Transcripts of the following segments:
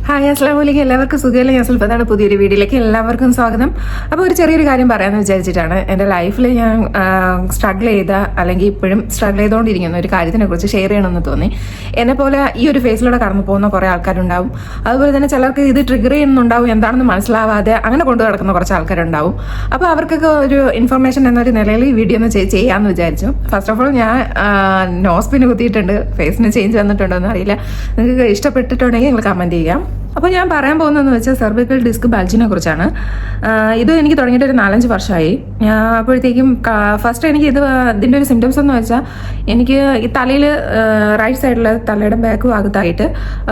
Hi അസ്സലാമു അലൈക്കും. എല്ലാവർക്കും സുഖമല്ലേ? ഞാൻ സുൽഫത്താണ്. പുതിയൊരു വീഡിയോയിലേക്ക് എല്ലാവർക്കും സ്വാഗതം. അപ്പോൾ ഒരു ചെറിയൊരു കാര്യം പറയാമെന്ന് വിചാരിച്ചിട്ടാണ്. എൻ്റെ ലൈഫിൽ ഞാൻ സ്ട്രഗിൾ ചെയ്ത അല്ലെങ്കിൽ ഇപ്പോഴും സ്ട്രഗിൾ ചെയ്തുകൊണ്ടിരിക്കുന്ന ഒരു കാര്യത്തിനെ കുറിച്ച് ഷെയർ ചെയ്യണമെന്ന് തോന്നി. എന്നെപ്പോലെ ഈ ഒരു ഫേസിലൂടെ കടന്നു പോകുന്ന കുറേ ആൾക്കാരുണ്ടാവും. അതുപോലെ തന്നെ ചിലർക്ക് ഇത് ട്രിഗർ ചെയ്യുന്നുണ്ടാവും, എന്താണെന്ന് മനസ്സിലാവാതെ അങ്ങനെ കൊണ്ടു നടക്കുന്ന കുറച്ച് ആൾക്കാരുണ്ടാവും. അപ്പോൾ അവർക്കൊക്കെ ഒരു ഇൻഫർമേഷൻ എന്നൊരു നിലയിൽ ഈ വീഡിയോ ഒന്ന് ചെയ്യാമെന്ന് വിചാരിച്ചു. ഫസ്റ്റ് ഓഫ് ഓൾ ഞാൻ നോസ്പിന് കുത്തിയിട്ടുണ്ട്. ഫേസിന് ചേഞ്ച് വന്നിട്ടുണ്ടോ എന്ന് അറിയില്ല. നിങ്ങൾക്ക് ഇഷ്ടപ്പെട്ടിട്ടുണ്ടെങ്കിൽ നിങ്ങൾ കമൻറ്റ് ചെയ്യാം. അപ്പോൾ ഞാൻ പറയാൻ പോകുന്നതെന്ന് വെച്ചാൽ സെർവിക്കൽ ഡിസ്ക് ബൾജിനെ കുറിച്ചാണ്. ഇത് എനിക്ക് തുടങ്ങിയിട്ട് ഒരു 4-5 വർഷമായി. അപ്പോഴത്തേക്കും ഫസ്റ്റ് എനിക്ക് ഇതിൻ്റെ ഒരു സിംറ്റംസ് എന്ന് വെച്ചാൽ എനിക്ക് ഈ തലയിൽ റൈറ്റ് സൈഡിൽ തലയുടെ ബാക്ക് ഭാഗത്തായിട്ട്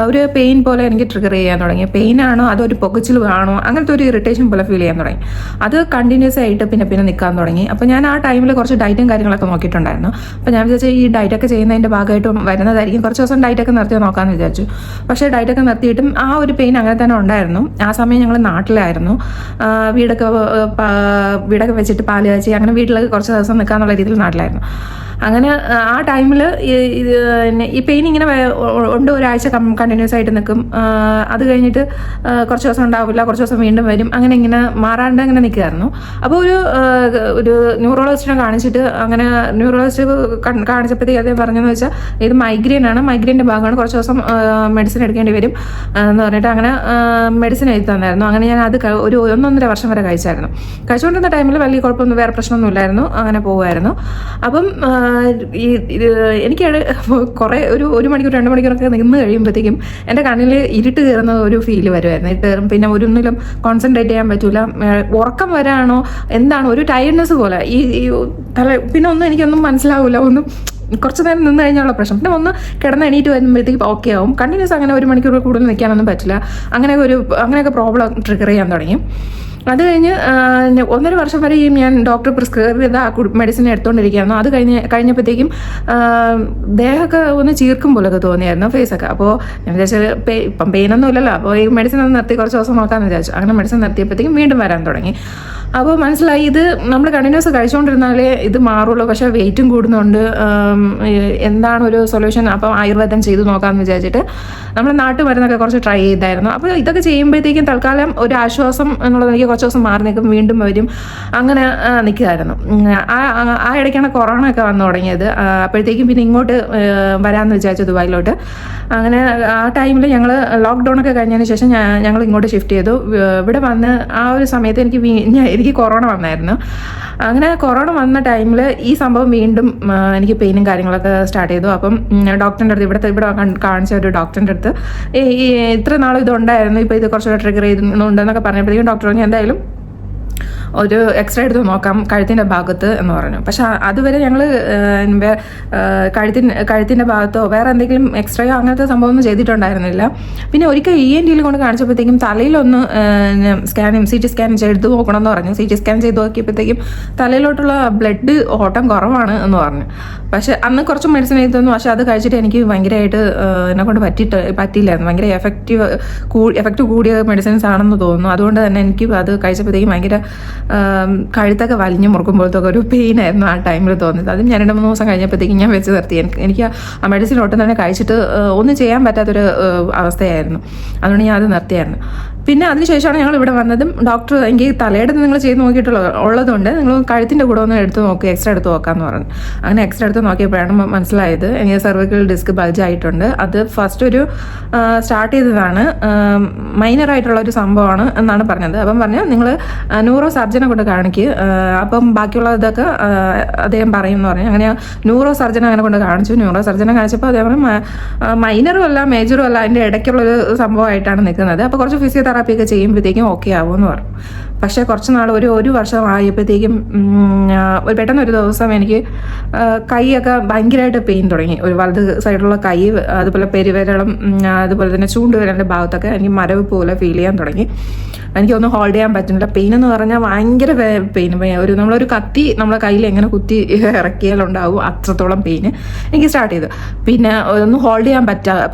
ഒരു പെയിൻ പോലെ എനിക്ക് ട്രിഗർ ചെയ്യാൻ തുടങ്ങി. പെയിൻ ആണോ അതോ ഒരു പൊക്കച്ചിൽ ആണോ അങ്ങനത്തെ ഒരു ഇറിറ്റേഷൻ പോലെ ഫീൽ ചെയ്യാൻ തുടങ്ങി. അത് കണ്ടിന്യൂസ് ആയിട്ട് പിന്നെ നിൽക്കാൻ തുടങ്ങി. അപ്പോൾ ഞാൻ ആ ടൈമിൽ കുറച്ച് ഡയറ്റും കാര്യങ്ങളൊക്കെ നോക്കിയിട്ടുണ്ടായിരുന്നു. അപ്പോൾ ഞാൻ വിചാരിച്ചു ഈ ഡയറ്റൊക്കെ ചെയ്യുന്നതിൻ്റെ ഭാഗമായിട്ട് വരുന്നതായിരിക്കും, കുറച്ച് ദിവസം ഡയറ്റൊക്കെ നിർത്തി നോക്കാമെന്ന് വിചാരിച്ചു. പക്ഷേ ഡയറ്റൊക്കെ നിർത്തിയിട്ടും ആ ഒരു പെയിൻ അങ്ങനെ തന്നെ ഉണ്ടായിരുന്നു. ആ സമയം ഞങ്ങൾ നാട്ടിലായിരുന്നു. വീടൊക്കെ വെച്ചിട്ട് പാല് കാച്ചി അങ്ങനെ വീട്ടിൽ കുറച്ച് ദിവസം നിൽക്കാന്നുള്ള രീതിയിൽ നാട്ടിലായിരുന്നു. അങ്ങനെ ആ ടൈമിൽ ഈ പെയിൻ ഇങ്ങനെ ഉണ്ട്, ഒരാഴ്ച കണ്ടിന്യൂസ് ആയിട്ട് നിൽക്കും. അത് കഴിഞ്ഞിട്ട് കുറച്ച് ദിവസം ഉണ്ടാവില്ല, കുറച്ച് ദിവസം വീണ്ടും വരും. അങ്ങനെ ഇങ്ങനെ മാറാണ്ട് അങ്ങനെ നിൽക്കുമായിരുന്നു. അപ്പോൾ ഒരു ന്യൂറോളജിസ്റ്റിനെ കാണിച്ചിട്ട് അങ്ങനെ ന്യൂറോളജിസ്റ്റ് കാണിച്ചപ്പോഴത്തേക്ക് അദ്ദേഹം പറഞ്ഞതെന്ന് വെച്ചാൽ ഇത് മൈഗ്രെയിൻ ആണ്, മൈഗ്രെയിൻ്റെ ഭാഗമാണ്, കുറച്ച് ദിവസം മെഡിസിൻ എടുക്കേണ്ടി വരും എന്ന് പറഞ്ഞിട്ട് അങ്ങനെ മെഡിസിൻ എഴുതി തന്നായിരുന്നു. അങ്ങനെ ഞാൻ അത് ഒരു 1-1.5 വർഷം വരെ കഴിച്ചായിരുന്നു. കഴിച്ചുകൊണ്ടിരുന്ന ടൈമിൽ വലിയ കുഴപ്പമൊന്നും വേറെ പ്രശ്നമൊന്നും ഇല്ലായിരുന്നു, അങ്ങനെ പോകുമായിരുന്നു. അപ്പം എനിക്ക് കുറേ ഒരു മണിക്കൂർ 2 മണിക്കൂറൊക്കെ നിന്ന് കഴിയുമ്പോഴത്തേക്കും എൻ്റെ കണ്ണിൽ ഇരുട്ട് കയറുന്ന ഒരു ഫീല് വരുമായിരുന്നു. പിന്നെ ഒന്നിലും കോൺസെൻട്രേറ്റ് ചെയ്യാൻ പറ്റൂല. ഉറക്കം വരാണോ എന്താണോ ഒരു ടയർഡ്നെസ് പോലെ ഈ പിന്നെ ഒന്നും എനിക്കൊന്നും മനസ്സിലാവില്ല. ഒന്നും കുറച്ച് നേരം നിന്ന് കഴിഞ്ഞുള്ള പ്രശ്നം. പിന്നെ ഒന്ന് കിടന്ന് എണീറ്റ് വരുമ്പോഴത്തേക്ക് ഓക്കെ ആവും. കണ്ടിന്യൂസ് അങ്ങനെ 1 മണിക്കൂർ കൂടുതൽ നിൽക്കാനൊന്നും പറ്റില്ല. അങ്ങനെയൊക്കെ പ്രോബ്ലം ട്രിഗർ ചെയ്യാൻ തുടങ്ങി. അത് കഴിഞ്ഞ് 1.5 വർഷം വരെയും ഞാൻ ഡോക്ടർ പ്രിസ്ക്രൈബ് ചെയ്ത മെഡിസിൻ എടുത്തുകൊണ്ടിരിക്കുകയായിരുന്നു. അത് കഴിഞ്ഞപ്പോഴത്തേക്കും ദേഹമൊക്കെ ഒന്ന് ചീർക്കും പോലൊക്കെ തോന്നിയായിരുന്നു, ഫേസൊക്കെ. അപ്പോൾ ഞാൻ വിചാരിച്ചത് ഇപ്പം പെയിനൊന്നും ഇല്ലല്ലോ, അപ്പോൾ ഈ മെഡിസിൻ ഒന്ന് നിർത്തി കുറച്ച് ദിവസം നോക്കാമെന്ന് വിചാരിച്ചു. അങ്ങനെ മെഡിസിൻ നിർത്തിയപ്പോഴത്തേക്കും വീണ്ടും വരാൻ തുടങ്ങി. അപ്പോൾ മനസ്സിലായി ഇത് നമ്മൾ കണ്ടിന്യൂസ് കഴിച്ചുകൊണ്ടിരുന്നാലേ ഇത് മാറുള്ളൂ. പക്ഷേ വെയിറ്റും കൂടുന്നുണ്ട്. എന്താണ് ഒരു സൊല്യൂഷൻ? അപ്പം ആയുർവേദം ചെയ്ത് നോക്കാമെന്ന് വിചാരിച്ചിട്ട് നമ്മൾ നാട്ടുമരുന്നൊക്കെ കുറച്ച് ട്രൈ ചെയ്തായിരുന്നു. അപ്പോൾ ഇതൊക്കെ ചെയ്യുമ്പോഴത്തേക്കും തൽക്കാലം ഒരു ആശ്വാസം എന്നുള്ളത് എനിക്ക് കുറച്ച് ദിവസം മാറി നിൽക്കും, വീണ്ടും വരും, അങ്ങനെ നിൽക്കുമായിരുന്നു. ആ ഇടയ്ക്കാണ് കൊറോണ ഒക്കെ വന്നു തുടങ്ങിയത്. അപ്പോഴത്തേക്കും പിന്നെ ഇങ്ങോട്ട് വരാമെന്ന് വിചാരിച്ചു, ദുബായിലോട്ട്. അങ്ങനെ ആ ടൈമിൽ ഞങ്ങൾ ലോക്ക്ഡൗൺ ഒക്കെ കഴിഞ്ഞതിന് ശേഷം ഞങ്ങൾ ഇങ്ങോട്ട് ഷിഫ്റ്റ് ചെയ്തു. ഇവിടെ വന്ന് ആ ഒരു സമയത്ത് എനിക്ക് കൊറോണ വന്നായിരുന്നു. അങ്ങനെ കൊറോണ വന്ന ടൈമിൽ ഈ സംഭവം വീണ്ടും എനിക്ക് പെയിനും കാര്യങ്ങളൊക്കെ സ്റ്റാർട്ട് ചെയ്തു. അപ്പം ഡോക്ടറിൻ്റെ അടുത്ത് ഇവിടെ കാണിച്ച ഒരു ഡോക്ടറിൻ്റെ അടുത്ത് ഈ ഇത്ര നാളും ഇതുണ്ടായിരുന്നു, ഇപ്പോൾ ഇത് കുറച്ചുകൂടെ ട്രിഗർ ചെയ്യുന്നുണ്ടെന്നൊക്കെ പറഞ്ഞപ്പോഴത്തേക്കും ഡോക്ടർ പറഞ്ഞു എന്തായാലും ഒരു എക്സ്റേ എടുത്ത് നോക്കാം കഴുത്തിൻ്റെ ഭാഗത്ത് എന്ന് പറഞ്ഞു. പക്ഷെ അതുവരെ ഞങ്ങൾ കഴുത്തിൻ്റെ ഭാഗത്തോ വേറെ എന്തെങ്കിലും എക്സ്റേയോ അങ്ങനത്തെ സംഭവമൊന്നും ചെയ്തിട്ടുണ്ടായിരുന്നില്ല. പിന്നെ ഒരിക്കൽ ENT കൊണ്ട് കാണിച്ചപ്പോഴത്തേക്കും തലയിലൊന്ന് CT സ്കാൻ ചെയ്ത് നോക്കണമെന്ന് പറഞ്ഞു. CT സ്കാൻ ചെയ്ത് നോക്കിയപ്പോഴത്തേക്കും തലയിലോട്ടുള്ള ബ്ലഡ് ഓട്ടം കുറവാണ് എന്ന് പറഞ്ഞു. പക്ഷെ അന്ന് കുറച്ച് മെഡിസിൻ എഴുതി തന്നു. പക്ഷെ അത് കഴിച്ചിട്ട് എനിക്ക് ഭയങ്കരമായിട്ട് എന്നെ കൊണ്ട് പറ്റിയില്ലായിരുന്നു. ഭയങ്കര എഫക്റ്റ് കൂടിയ മെഡിസിൻസ് ആണെന്ന് തോന്നുന്നു. അതുകൊണ്ട് തന്നെ എനിക്ക് അത് കഴിച്ചപ്പോഴത്തേക്കും ഭയങ്കര കഴുത്തൊക്കെ വലിഞ്ഞു മുറുക്കുമ്പോഴത്തെ ഒരു പെയിൻ ആയിരുന്നു ആ ടൈമിൽ തോന്നിയത്. അതും ഞാൻ 2-3 ദിവസം കഴിഞ്ഞപ്പോഴത്തേക്കും ഞാൻ വെച്ച് നിർത്തി. എനിക്ക് ആ മെഡിസിൻ ഒട്ടും തന്നെ കഴിച്ചിട്ട് ഒന്നും ചെയ്യാൻ പറ്റാത്തൊരു അവസ്ഥയായിരുന്നു. അതുകൊണ്ട് ഞാൻ അത് നിർത്തിയായിരുന്നു. പിന്നെ അതിനുശേഷമാണ് ഞങ്ങൾ ഇവിടെ വന്നതും ഡോക്ടർ എനിക്ക് തലയുടെ നിങ്ങൾ ചെയ്ത് ഉള്ളതുകൊണ്ട് നിങ്ങൾ കഴുത്തിൻ്റെ കൂടെ ഒന്ന് എടുത്ത് നോക്കുക, എക്സ്റേ എടുത്ത് നോക്കാമെന്ന് പറഞ്ഞു. അങ്ങനെ എക്സ്റേ എടുത്ത് നോക്കിയപ്പോഴാണ് മനസ്സിലായത് എനിക്ക് സെർവിക്കൽ ഡിസ്ക് ബൾജ് ആയിട്ടുണ്ട്. അത് ഫസ്റ്റ് ഒരു സ്റ്റാർട്ട് ചെയ്തതാണ്, മൈനറായിട്ടുള്ള ഒരു സംഭവമാണ് എന്നാണ് പറഞ്ഞത്. അപ്പം പറഞ്ഞു നിങ്ങൾ ന്യൂറോ സർജനെ കൊണ്ട് കാണിക്കുക, അപ്പം ബാക്കിയുള്ള ഇതൊക്കെ അദ്ദേഹം പറയുമെന്ന് പറഞ്ഞു. അങ്ങനെ ന്യൂറോ സർജനെ അങ്ങനെ കൊണ്ട് കാണിച്ചു. ന്യൂറോ സർജനെ കാണിച്ചപ്പോൾ അദ്ദേഹം മൈനറും അല്ല മേജറും അല്ല, അതിൻ്റെ ഇടയ്ക്കുള്ളൊരു സംഭവമായിട്ടാണ് നിൽക്കുന്നത്. അപ്പോൾ കുറച്ച് ഫിസിയോതെറാപ്പിയൊക്കെ ചെയ്യുമ്പോഴത്തേക്കും ഓക്കെ ആവുമെന്ന് പറഞ്ഞു. പക്ഷേ കുറച്ച് നാൾ ഒരു വർഷം ആയപ്പോഴത്തേക്കും പെട്ടെന്ന് ഒരു ദിവസം എനിക്ക് കൈയൊക്കെ ഭയങ്കരമായിട്ട് പെയിൻ തുടങ്ങി. ഒരു വലത് സൈഡിലുള്ള കൈ, അതുപോലെ പെരുവിരലും അതുപോലെ തന്നെ ചൂണ്ടുവിരലിൻ്റെ ഭാഗത്തൊക്കെ എനിക്ക് മരവ് പോലെ ഫീൽ ചെയ്യാൻ തുടങ്ങി. എനിക്കൊന്നും ഹോൾഡ് ചെയ്യാൻ പറ്റുന്നില്ല. പെയിൻ എന്ന് പറഞ്ഞാൽ ഭയങ്കര പെയിൻ. നമ്മളൊരു കത്തി നമ്മളെ കയ്യിൽ എങ്ങനെ കുത്തി ഇറക്കിയാലുണ്ടാവും അത്രത്തോളം പെയിൻ എനിക്ക് സ്റ്റാർട്ട് ചെയ്തു. പിന്നെ ഒന്നും ഹോൾഡ് ചെയ്യാൻ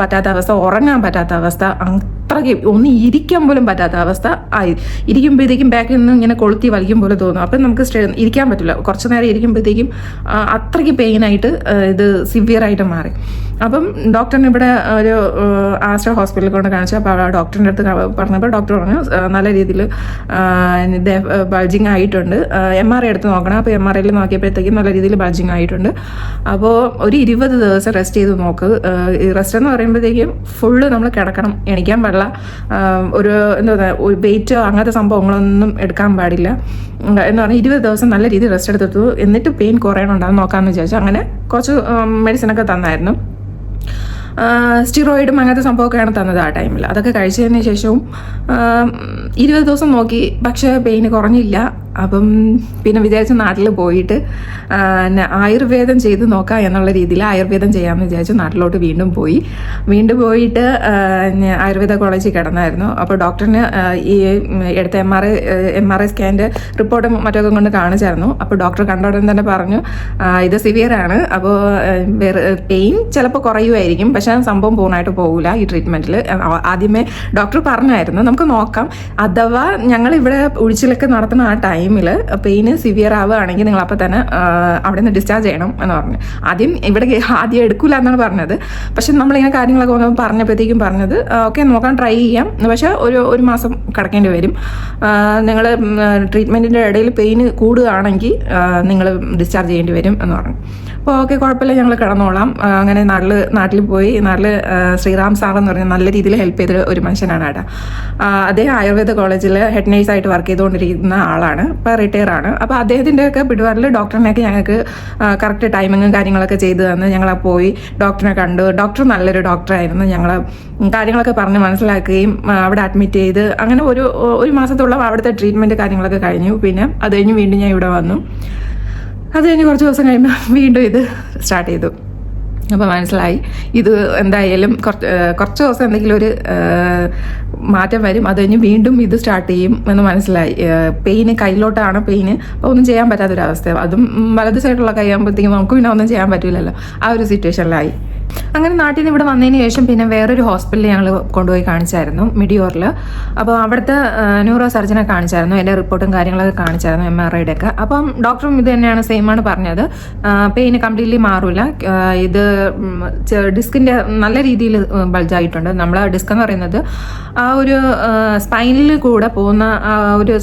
പറ്റാത്ത അവസ്ഥ, ഉറങ്ങാൻ പറ്റാത്ത അവസ്ഥ, അത്രയ്ക്ക് ഒന്ന് ഇരിക്കാൻ പോലും പറ്റാത്ത അവസ്ഥ ആയി. ഇരിക്കുമ്പോഴത്തേക്കും ബാക്കിൽ നിന്ന് ഇങ്ങനെ കൊളുത്തി വലിക്കും പോലെ തോന്നും. അപ്പം നമുക്ക് ഇരിക്കാൻ പറ്റില്ല. കുറച്ച് നേരം ഇരിക്കുമ്പോഴത്തേക്കും അത്രയ്ക്ക് പെയിനായിട്ട് ഇത് സിവിയറായിട്ട് മാറി. അപ്പം ഡോക്ടറിന് ഇവിടെ ഒരു ആസ്റ്റർ ഹോസ്പിറ്റലിൽ കൊണ്ട് കാണിച്ചു. അപ്പോൾ ഡോക്ടറിൻ്റെ അടുത്ത് പറഞ്ഞപ്പോൾ ഡോക്ടർ പറഞ്ഞു നല്ല രീതിയിൽ ബൾജിങ് ആയിട്ടുണ്ട്, MRI എടുത്ത് നോക്കണം. അപ്പോൾ MRIയിൽ നോക്കിയപ്പോഴത്തേക്കും നല്ല രീതിയിൽ ബൾജിങ് ആയിട്ടുണ്ട്. അപ്പോൾ ഒരു 20 ദിവസം റെസ്റ്റ് ചെയ്ത് നോക്ക്. റെസ്റ്റ് എന്ന് പറയുമ്പോഴത്തേക്കും ഫുള്ള് നമ്മൾ കിടക്കണം, എണിക്കാൻ പാടില്ല, ഒരു എന്താ പറയുക വെയിറ്റ് അങ്ങനത്തെ സംഭവങ്ങളൊന്നും എടുക്കാൻ പാടില്ല എന്ന് പറഞ്ഞാൽ 20 ദിവസം നല്ല രീതിയിൽ റെസ്റ്റ് എടുത്തു. എന്നിട്ട് പെയിൻ കുറയണുണ്ടാകും നോക്കാമെന്ന് വിചാരിച്ചു. അങ്ങനെ കുറച്ച് മെഡിസിനൊക്കെ തന്നായിരുന്നു. സ്റ്റിറോയിഡും അങ്ങനത്തെ സംഭവമൊക്കെയാണ് തന്നത് ആ ടൈമിൽ. അതൊക്കെ കഴിച്ചതിന് ശേഷവും 20 ദിവസം നോക്കി, പക്ഷേ പെയിന് കുറഞ്ഞില്ല. അപ്പം പിന്നെ വിചാരിച്ച നാട്ടിൽ പോയിട്ട് ആയുർവേദം ചെയ്ത് നോക്കാം എന്നുള്ള രീതിയിൽ ആയുർവേദം ചെയ്യാമെന്ന് വിചാരിച്ചു നാട്ടിലോട്ട് വീണ്ടും പോയിട്ട് ആയുർവേദ കോളേജിൽ കിടന്നായിരുന്നു. അപ്പോൾ ഡോക്ടറിന് ഈ എടുത്ത MRI സ്കാൻ്റെ റിപ്പോർട്ടും മറ്റൊക്കെ കൊണ്ട് കാണിച്ചായിരുന്നു. അപ്പോൾ ഡോക്ടർ കണ്ട ഉടൻ തന്നെ പറഞ്ഞു ഇത് സിവിയറാണ്, അപ്പോൾ പെയിൻ ചിലപ്പോൾ കുറയുമായിരിക്കും, പക്ഷേ സംഭവം പൂർണ്ണമായിട്ട് പോകില്ല ഈ ട്രീറ്റ്മെൻറ്റിൽ. ആദ്യമേ ഡോക്ടർ പറഞ്ഞായിരുന്നു നമുക്ക് നോക്കാം, അഥവാ ഞങ്ങളിവിടെ ഉഴിച്ചിലൊക്കെ നടത്തുന്ന ആ ടൈമിൽ പെയിന് സിവിയർ ആവുകയാണെങ്കിൽ നിങ്ങൾ അപ്പോൾ തന്നെ അവിടെ നിന്ന് ഡിസ്ചാർജ് ചെയ്യണം എന്ന് പറഞ്ഞു. ആദ്യം എടുക്കില്ല എന്നാണ് പറഞ്ഞത്. പക്ഷെ നമ്മളിങ്ങനെ കാര്യങ്ങളൊക്കെ പറഞ്ഞപ്പോഴത്തേക്കും പറഞ്ഞത് ഓക്കെ നോക്കാൻ ട്രൈ ചെയ്യാം, പക്ഷേ ഒരു മാസം കിടക്കേണ്ടി വരും, നിങ്ങൾ ട്രീറ്റ്മെൻറ്റിൻ്റെ ഇടയിൽ പെയിന് കൂടുകയാണെങ്കിൽ നിങ്ങൾ ഡിസ്ചാർജ് ചെയ്യേണ്ടി വരും എന്ന് പറഞ്ഞു. അപ്പോൾ ഓക്കെ കുഴപ്പമില്ല, ഞങ്ങൾ കിടന്നോളാം. അങ്ങനെ നാട്ടിൽ പോയി. നാട്ടിൽ ശ്രീറാം സാർ എന്ന് പറഞ്ഞാൽ നല്ല രീതിയിൽ ഹെൽപ്പ് ചെയ്ത ഒരു മനുഷ്യനാണ് അവിടെ. അദ്ദേഹം ആയുർവേദ കോളേജിൽ ഹെഡ് നേഴ്സായിട്ട് വർക്ക് ചെയ്തുകൊണ്ടിരിക്കുന്ന ആളാണ്, ഇപ്പോൾ റിട്ടയർ ആണ്. അപ്പോൾ അദ്ദേഹത്തിൻ്റെയൊക്കെ പിടിവാറിൽ ഡോക്ടറിനെയൊക്കെ ഞങ്ങൾക്ക് കറക്റ്റ് ടൈമിങ്ങും കാര്യങ്ങളൊക്കെ ചെയ്തു തന്ന് ഞങ്ങൾ പോയി ഡോക്ടറിനെ കണ്ടു. ഡോക്ടർ നല്ലൊരു ഡോക്ടറായിരുന്നു. ഞങ്ങൾ കാര്യങ്ങളൊക്കെ പറഞ്ഞ് മനസ്സിലാക്കുകയും അവിടെ അഡ്മിറ്റ് ചെയ്ത് അങ്ങനെ ഒരു മാസത്തോളം അവിടുത്തെ ട്രീറ്റ്മെൻറ്റ് കാര്യങ്ങളൊക്കെ കഴിഞ്ഞു. പിന്നെ അത് കഴിഞ്ഞ് വീണ്ടും ഞാൻ ഇവിടെ വന്നു. അത് കഴിഞ്ഞ് കുറച്ച് ദിവസം കഴിയുമ്പോൾ വീണ്ടും ഇത് സ്റ്റാർട്ട് ചെയ്തു. അപ്പോൾ മനസ്സിലായി ഇത് എന്തായാലും കുറച്ച് ദിവസം എന്തെങ്കിലും ഒരു മാറ്റം വരും, അത് കഴിഞ്ഞ് വീണ്ടും ഇത് സ്റ്റാർട്ട് ചെയ്യും എന്ന് മനസ്സിലായി. പെയിന് കയ്യിലോട്ടാണ് പെയിന്, അപ്പോൾ ഒന്നും ചെയ്യാൻ പറ്റാത്തൊരവസ്ഥ. അതും വലത് സൈഡിലുള്ള കൈയാകുമ്പോഴത്തേക്കും നമുക്ക് പിന്നെ ഒന്നും ചെയ്യാൻ പറ്റില്ലല്ലോ, ആ ഒരു സിറ്റുവേഷനിലായി. അങ്ങനെ നാട്ടിൽ നിന്ന് ഇവിടെ വന്നതിന് ശേഷം പിന്നെ വേറൊരു ഹോസ്പിറ്റലിൽ ഞങ്ങൾ കൊണ്ടുപോയി കാണിച്ചായിരുന്നു, മിഡിയോറിൽ. അപ്പോൾ അവിടുത്തെ ന്യൂറോ സർജനെ കാണിച്ചായിരുന്നു, എൻ്റെ റിപ്പോർട്ടും കാര്യങ്ങളൊക്കെ കാണിച്ചായിരുന്നു, MRIയുടെ ഒക്കെ. അപ്പം ഡോക്ടറും ഇത് തന്നെയാണ്, സെയിമാണ് പറഞ്ഞത്, പെയിന് കംപ്ലീറ്റ്ലി മാറില്ല. ഇത് ഡിസ്കിൻ്റെ നല്ല രീതിയിൽ ബൾജായിട്ടുണ്ട്. നമ്മൾ ഡിസ്ക് എന്ന് പറയുന്നത് ആ ഒരു സ്പൈനിൽ കൂടെ പോകുന്ന ആ ഒരു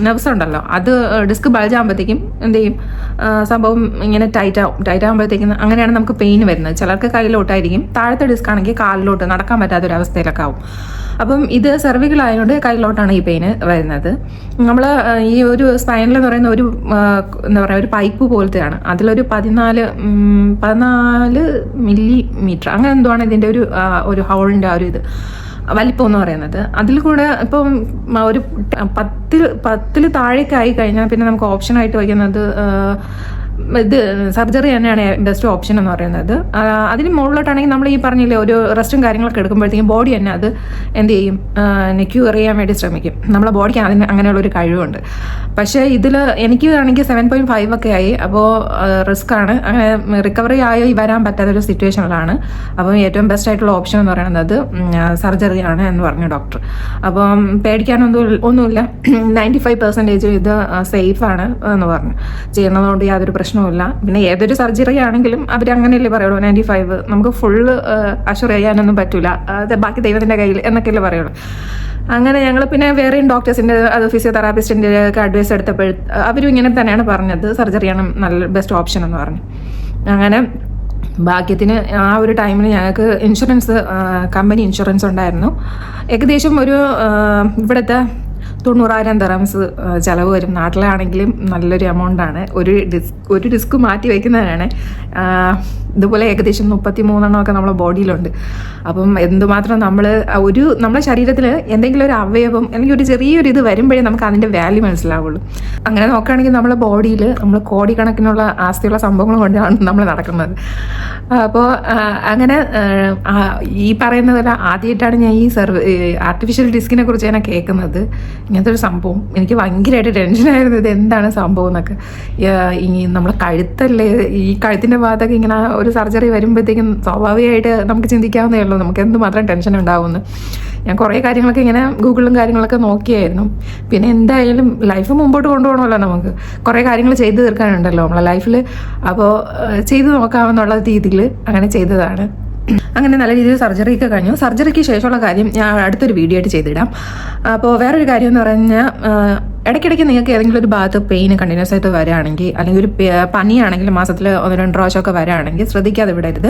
നെർവ്സ് ഉണ്ടല്ലോ, അത് ഡിസ്ക് ബൾജാകുമ്പോഴത്തേക്കും എന്ത് ചെയ്യും, സംഭവം ഇങ്ങനെ ടൈറ്റ് ആകുമ്പോഴത്തേക്കും അങ്ങനെയാണ് നമുക്ക് പെയിൻ വരുന്നത്. ചിലർക്ക് കയ്യിലോട്ടായിരിക്കും, താഴത്തെ ഡിസ്ക് ആണെങ്കിൽ കാലിലോട്ട് നടക്കാൻ പറ്റാത്തൊരവസ്ഥയിലൊക്കെ ആവും. അപ്പം ഇത് സെർവിക്കലായതുകൊണ്ട് കയ്യിലോട്ടാണ് ഈ പെയിന് വരുന്നത്. നമ്മൾ ഈ ഒരു സ്പൈനൽ എന്ന് പറയുന്ന ഒരു എന്താ പറയുക ഒരു പൈപ്പ് പോലത്തെയാണ്. അതിലൊരു 14 മില്ലിമീറ്റർ അങ്ങനെ എന്തോ ആണ് ഇതിൻ്റെ ഒരു ഹോളിൻ്റെ ആ ഒരു ഇത് വലിപ്പം എന്ന് പറയുന്നത്. അതിൽ കൂടെ ഇപ്പം ഒരു 10 താഴേക്കായി കഴിഞ്ഞാൽ പിന്നെ നമുക്ക് ഓപ്ഷനായിട്ട് വയ്ക്കുന്നത് ഇത് സർജറി തന്നെയാണ് ബെസ്റ്റ് ഓപ്ഷൻ എന്ന് പറയുന്നത്. അതിന് മുകളിലോട്ടാണെങ്കിൽ നമ്മൾ ഈ പറഞ്ഞില്ലേ ഒരു റെസ്റ്റും കാര്യങ്ങളൊക്കെ എടുക്കുമ്പോഴത്തേക്കും ബോഡി തന്നെ അത് എന്ത് ചെയ്യും, ക്യൂർ ചെയ്യാൻ വേണ്ടി ശ്രമിക്കും. നമ്മളെ ബോഡിക്ക് അതിന് അങ്ങനെയുള്ളൊരു കഴിവുണ്ട്. പക്ഷേ ഇതിൽ എനിക്ക് ആണെങ്കിൽ 7.5 ഒക്കെ ആയി. അപ്പോൾ റിസ്ക് ആണ്, അങ്ങനെ റിക്കവറി ആയി വരാൻ പറ്റാത്തൊരു സിറ്റുവേഷനിലാണ്. അപ്പം ഏറ്റവും ബെസ്റ്റ് ആയിട്ടുള്ള ഓപ്ഷൻ എന്ന് പറയുന്നത് സർജറിയാണ് എന്ന് പറഞ്ഞു ഡോക്ടർ. അപ്പം പേടിക്കാനൊന്നുമില്ല, 95% ഇത് സേഫാണ് എന്ന് പറഞ്ഞു. ചെയ്യുന്നതുകൊണ്ട് യാതൊരു പ്രശ്നവുമില്ല. പിന്നെ ഏതൊരു സർജറി ആണെങ്കിലും അവർ അങ്ങനെയല്ലേ പറയുള്ളൂ, 95 നമുക്ക് ഫുള്ള് അഷുർ ചെയ്യാനൊന്നും പറ്റില്ല, അത് ബാക്കി ദൈവത്തിൻ്റെ കയ്യിൽ എന്നൊക്കെയല്ലേ പറയുള്ളൂ. അങ്ങനെ ഞങ്ങൾ പിന്നെ വേറെയും ഡോക്ടേഴ്സിൻ്റെ അത് ഫിസിയോതെറാപ്പിസ്റ്റിൻ്റെ ഒക്കെ അഡ്വൈസ് എടുത്തപ്പോൾ അവരും ഇങ്ങനെ തന്നെയാണ് പറഞ്ഞത്, സർജറിയാണ് നല്ല ബെസ്റ്റ് ഓപ്ഷൻ എന്ന് പറഞ്ഞു. അങ്ങനെ ഭാഗ്യത്തിന് ആ ഒരു ടൈമിൽ ഞങ്ങൾക്ക് ഇൻഷുറൻസ് കമ്പനി ഇൻഷുറൻസ് ഉണ്ടായിരുന്നു. ഏകദേശം ഒരു ഇവിടുത്തെ 90,000 ദിർഹംസ് ചിലവ് വരും. നാട്ടിലാണെങ്കിലും നല്ലൊരു എമൗണ്ടാണ്. ഒരു ഡിസ്ക് മാറ്റി വയ്ക്കുന്നതാണ്. ഇതുപോലെ ഏകദേശം 33 ഒക്കെ നമ്മളെ ബോഡിയിലുണ്ട്. അപ്പം എന്തുമാത്രം നമ്മുടെ ശരീരത്തിൽ എന്തെങ്കിലും ഒരു അവയവം അല്ലെങ്കിൽ ഒരു ചെറിയൊരു ഇത് വരുമ്പോഴേ നമുക്ക് അതിൻ്റെ വാല്യൂ മനസ്സിലാവുള്ളൂ. അങ്ങനെ നോക്കുകയാണെങ്കിൽ നമ്മളെ ബോഡിയിൽ നമ്മൾ കോടിക്കണക്കിനുള്ള ആസ്തിയുള്ള സംഭവങ്ങൾ കൊണ്ടാണ് നമ്മൾ നടക്കുന്നത്. അപ്പോൾ അങ്ങനെ ഈ പറയുന്ന പോലെ ആദ്യമായിട്ടാണ് ഞാൻ ഈ ആർട്ടിഫിഷ്യൽ ഡിസ്കിനെ കുറിച്ച് ഞാൻ കേൾക്കുന്നത്. ഇങ്ങനത്തെ ഒരു സംഭവം. എനിക്ക് ഭയങ്കരമായിട്ട് ടെൻഷനായിരുന്നു, ഇത് എന്താണ് സംഭവം എന്നൊക്കെ. ഈ നമ്മളെ കഴുത്തല്ലേ, ഈ കഴുത്തിൻ്റെ ഭാഗത്തൊക്കെ ഇങ്ങനെ ഒരു സർജറി വരുമ്പോഴത്തേക്കും സ്വാഭാവികമായിട്ട് നമുക്ക് ചിന്തിക്കാവുന്നേ ഉള്ളൂ നമുക്ക് എന്തുമാത്രം ടെൻഷൻ ഉണ്ടാവുമെന്ന്. ഞാൻ കുറേ കാര്യങ്ങളൊക്കെ ഇങ്ങനെ ഗൂഗിളും കാര്യങ്ങളൊക്കെ നോക്കിയായിരുന്നു. പിന്നെ എന്തായാലും ലൈഫ് മുമ്പോട്ട് കൊണ്ടുപോകണമല്ലോ, നമുക്ക് കുറേ കാര്യങ്ങൾ ചെയ്തു തീർക്കാനുണ്ടല്ലോ നമ്മളെ ലൈഫിൽ. അപ്പോൾ ചെയ്തു നോക്കാമെന്നുള്ള രീതിയിൽ അങ്ങനെ ചെയ്തതാണ്. അങ്ങനെ നല്ല രീതിയിൽ സർജറിയൊക്കെ കഴിഞ്ഞു. സർജറിക്ക് ശേഷമുള്ള കാര്യം ഞാൻ അടുത്തൊരു വീഡിയോ ആയിട്ട് ചെയ്തിടാം. അപ്പോൾ വേറൊരു കാര്യം എന്ന് പറഞ്ഞാൽ, ഇടയ്ക്കിടയ്ക്ക് നിങ്ങൾക്ക് ഏതെങ്കിലും ഒരു ഭാഗത്ത് പെയിൻ കണ്ടിന്യൂസ് ആയിട്ട് വരികയാണെങ്കിൽ, അല്ലെങ്കിൽ ഒരു പനിയാണെങ്കിൽ മാസത്തിൽ 1-2 പ്രാവശ്യമൊക്കെ വരികയാണെങ്കിൽ ശ്രദ്ധിക്കാതെ വിടരുത്.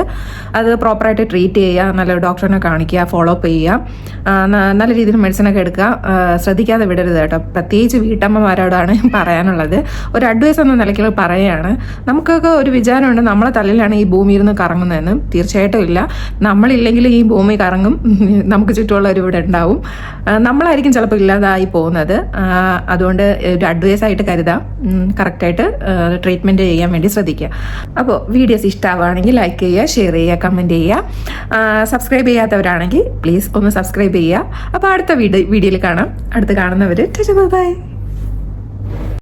അത് പ്രോപ്പറായിട്ട് ട്രീറ്റ് ചെയ്യുക, നല്ല ഡോക്ടറിനെ കാണിക്കുക, ഫോളോ അപ്പ് ചെയ്യുക, നല്ല രീതിയിൽ മെഡിസിനൊക്കെ എടുക്കുക. ശ്രദ്ധിക്കാതെ വിടരുത് കേട്ടോ. പ്രത്യേകിച്ച് വീട്ടമ്മമാരോടാണ് പറയാനുള്ളത്. ഒരു അഡ്വൈസ് എന്ന നിലയ്ക്ക് പറയുകയാണ്. നമുക്കൊക്കെ ഒരു വിചാരമുണ്ട് നമ്മളെ തലയിലാണ് ഈ ഭൂമി ഇരുന്ന് കറങ്ങുന്നതെന്ന്. തീർച്ചയായിട്ടും ഇല്ല. നമ്മളില്ലെങ്കിൽ ഈ ഭൂമി കറങ്ങും, നമുക്ക് ചുറ്റുമുള്ളവർ ഇവിടെ ഉണ്ടാവും. നമ്മളായിരിക്കും ചിലപ്പോൾ ഇല്ലാതായി പോകുന്നത്. അതുകൊണ്ട് ഒരു അഡ്വൈസ് ആയിട്ട് കരുതാം. കറക്റ്റായിട്ട് ട്രീറ്റ്മെൻറ്റ് ചെയ്യാൻ വേണ്ടി ശ്രദ്ധിക്കുക. അപ്പോൾ വീഡിയോസ് ഇഷ്ടമാവുകയാണെങ്കിൽ ലൈക്ക് ചെയ്യുക, ഷെയർ ചെയ്യുക, കമൻറ്റ് ചെയ്യുക. സബ്സ്ക്രൈബ് ചെയ്യാത്തവരാണെങ്കിൽ പ്ലീസ് ഒന്ന് സബ്സ്ക്രൈബ് ചെയ്യുക. അപ്പോൾ അടുത്ത വീഡിയോയിൽ കാണാം. അടുത്ത് കാണുന്നവർ ബൈ.